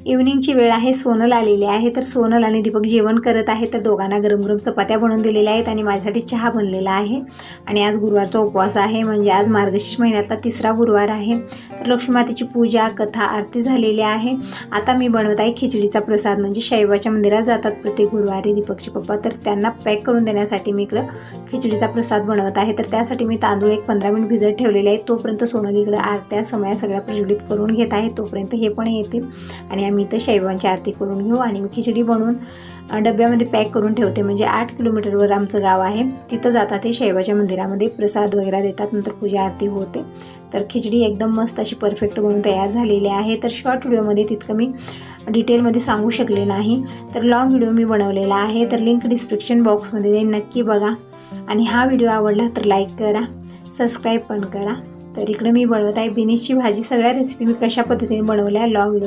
इव्हनिंगची वेळ आहे, सोनल आलेली आहे. तर सोनल आणि दीपक जेवण करत आहे. तर दोघांना गरम गरम चपात्या बनवून दिलेल्या आहेत आणि माझ्यासाठी चहा बनलेला आहे. आणि आज गुरुवारचा उपवास आहे, म्हणजे आज मार्गशीर्ष महिन्यातला 3रा गुरुवार आहे. तर लक्ष्मी मातेची पूजा, कथा, आरती झालेली आहे. आता मी बनवत आहे खिचडीचा प्रसाद, म्हणजे साईबाबाच्या मंदिरात जातात प्रत्येक गुरुवारी दीपकचे पप्पा, तर त्यांना पॅक करून देण्यासाठी मी इकडं खिचडीचा प्रसाद बनवत आहे. तर त्यासाठी मी तांदूळ एक 15 मिनिट भिजत ठेवलेले आहेत. तोपर्यंत सोनल इकडं आरत्या समया सगळ्या प्रज्वलित करून घेत आहे. तोपर्यंत हे पण येतील आणि आम्ही इथं साईबाबांची आरती करून घेऊ. आणि मी खिचडी बनवून डब्यामध्ये पॅक करून ठेवते, म्हणजे 8 किलोमीटरवर आमचं गाव आहे. तिथं जातात ते साईबाबाच्या मंदिरामध्ये प्रसाद वगैरे देतात, नंतर पूजा आरती होते. तर खिचडी एकदम मस्त अशी परफेक्ट बनवून तयार झालेली आहे. तर शॉर्ट व्हिडिओमध्ये तितकं मी डिटेलमध्ये सांगू शकले नाही, तर लॉंग व्हिडिओ मी बनवलेला आहे. तर लिंक डिस्क्रिप्शन बॉक्समध्ये देईन, नक्की बघा. आणि हा व्हिडिओ आवडला तर लाईक करा, सबस्क्राईब पण करा. तर इकडे मी बनवत आहे बिनीसची भाजी. सगळ्या रेसिपी मी कशा पद्धतीने बनवल्या लॉंग व्हिडिओ